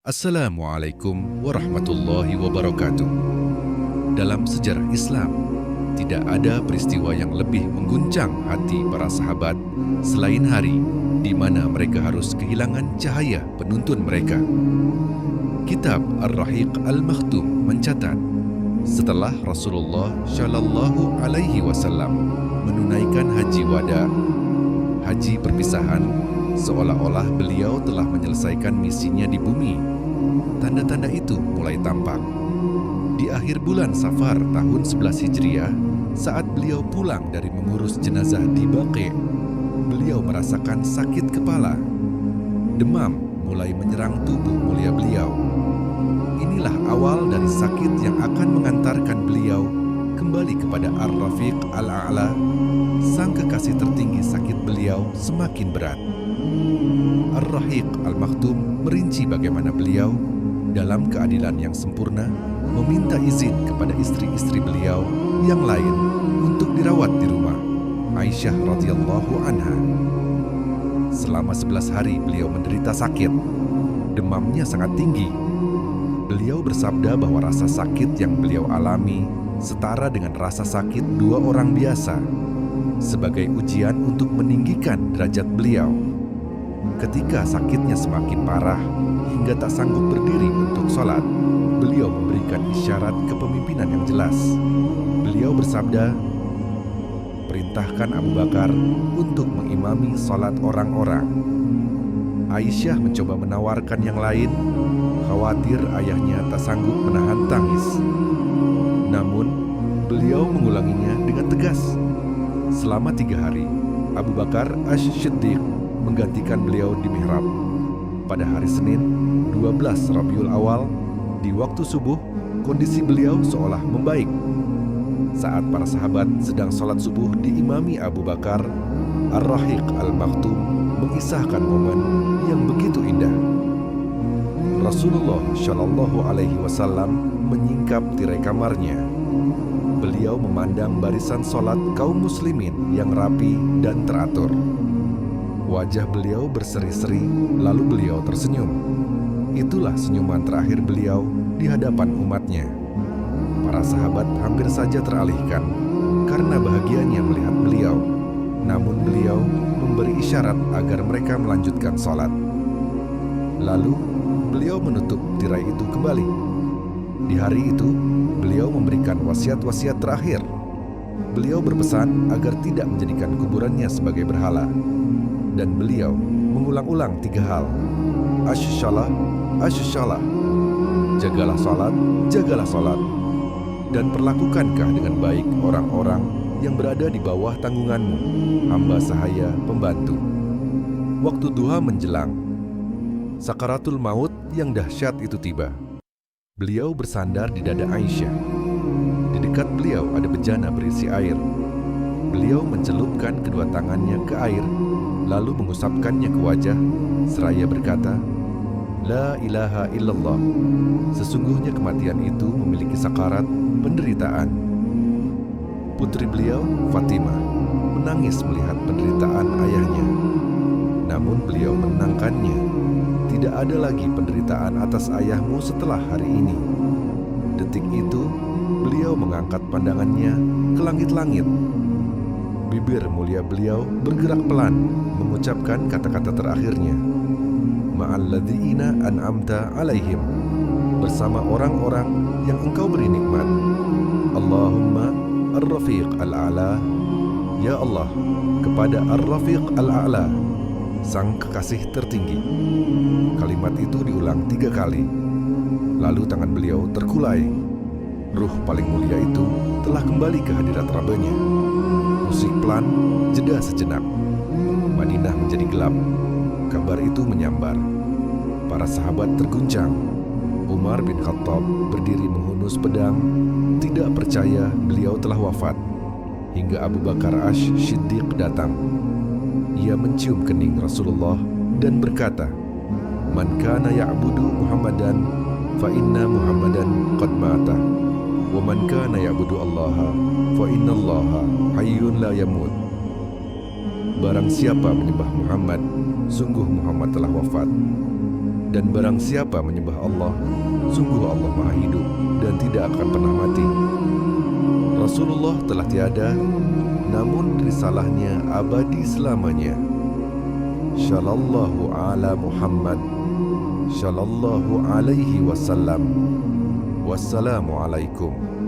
Assalamualaikum warahmatullahi wabarakatuh. Dalam sejarah Islam, tidak ada peristiwa yang lebih mengguncang hati para sahabat selain hari di mana mereka harus kehilangan cahaya penuntun mereka. Kitab Ar-Rahiq Al-Makhtum mencatat, setelah Rasulullah Shallallahu Alaihi Wasallam menunaikan haji wada, haji perpisahan, seolah-olah beliau telah menyelesaikan misinya di bumi. Tanda-tanda itu mulai tampak. Di akhir bulan Safar tahun 11 Hijriah, saat beliau pulang dari mengurus jenazah di Baqi', beliau merasakan sakit kepala. Demam mulai menyerang tubuh mulia beliau. Inilah awal dari sakit yang akan mengantarkan beliau kembali kepada Ar-Rafiq Al-A'la. Sang kekasih tertinggi sakit beliau semakin berat. Ar-Rahiq Al-Makhtum merinci bagaimana beliau dalam keadilan yang sempurna meminta izin kepada istri-istri beliau yang lain untuk dirawat di rumah Aisyah radhiyallahu anha. Selama 11 hari beliau menderita sakit. Demamnya sangat tinggi. Beliau bersabda bahwa rasa sakit yang beliau alami setara dengan rasa sakit dua orang biasa, sebagai ujian untuk meninggikan derajat beliau. Ketika sakitnya semakin parah hingga tak sanggup berdiri untuk sholat, beliau memberikan isyarat kepemimpinan yang jelas. Beliau bersabda, "Perintahkan Abu Bakar untuk mengimami sholat orang-orang." Aisyah mencoba menawarkan yang lain, khawatir ayahnya tak sanggup menahan tangis. Namun, beliau mengulanginya dengan tegas. Selama 3 hari, Abu Bakar Asy-Syiddiq menggantikan beliau di mihrab. Pada hari Senin, 12 Rabiul Awal, di waktu subuh, kondisi beliau seolah membaik. Saat para sahabat sedang sholat subuh diimami Abu Bakar, Ar-Rahiq Al-Makhtum mengisahkan momen yang begitu indah. Rasulullah Shallallahu Alaihi Wasallam menyingkap tirai kamarnya. Beliau memandang barisan sholat kaum muslimin yang rapi dan teratur. Wajah beliau berseri-seri, lalu beliau tersenyum. Itulah senyuman terakhir beliau di hadapan umatnya. Para sahabat hampir saja teralihkan karena bahagianya melihat beliau. Namun beliau memberi isyarat agar mereka melanjutkan sholat. Lalu beliau menutup tirai itu kembali. Di hari itu, beliau memberikan wasiat-wasiat terakhir. Beliau berpesan agar tidak menjadikan kuburannya sebagai berhala. Dan beliau mengulang-ulang 3 hal. Asy-syalah, asy-syalah. Jagalah salat, jagalah salat. Dan perlakukankah dengan baik orang-orang yang berada di bawah tanggunganmu, hamba sahaya pembantu. Waktu duha menjelang, sakaratul maut yang dahsyat itu tiba. Beliau bersandar di dada Aisyah. Di dekat beliau ada bejana berisi air. Beliau mencelupkan kedua tangannya ke air, lalu mengusapkannya ke wajah, seraya berkata, "La ilaha illallah." Sesungguhnya kematian itu memiliki sakarat penderitaan. Putri beliau, Fatimah, menangis melihat penderitaan ayahnya. Namun beliau menenangkannya. Tidak ada lagi penderitaan atas ayahmu setelah hari ini. Detik itu, beliau mengangkat pandangannya ke langit-langit. Bibir mulia beliau bergerak pelan, mengucapkan kata-kata terakhirnya. Ma'alladzina an'amta alaihim. Bersama orang-orang yang engkau beri nikmat. Allahumma Ar-Rafiq Al-A'la. Ya Allah, kepada Ar-Rafiq Al-A'la, sang kekasih tertinggi. Kalimat itu diulang 3 kali. Lalu tangan beliau terkulai. Ruh paling mulia itu telah kembali ke hadirat Rabbanya. Musik pelan, jeda sejenak. Madinah menjadi gelap. Kabar itu menyambar. Para sahabat terguncang. Umar bin Khattab berdiri menghunus pedang, tidak percaya beliau telah wafat. Hingga Abu Bakar Asy-Syiddiq datang. Ia mencium kening Rasulullah dan berkata, "Man kana ya'budu Muhammadan, fa inna Muhammadan qad mata. Wa man kana ya'budu Allaha, fa inna Allaha hayyun la yamut." Barang siapa menyembah Muhammad, sungguh Muhammad telah wafat. Dan barang siapa menyembah Allah, sungguh Allah Maha Hidup dan tidak akan pernah mati. Rasulullah telah tiada, namun risalahnya abadi selamanya. Shallallahu ala Muhammad, Shallallahu alaihi wasallam. Wassalamualaikum.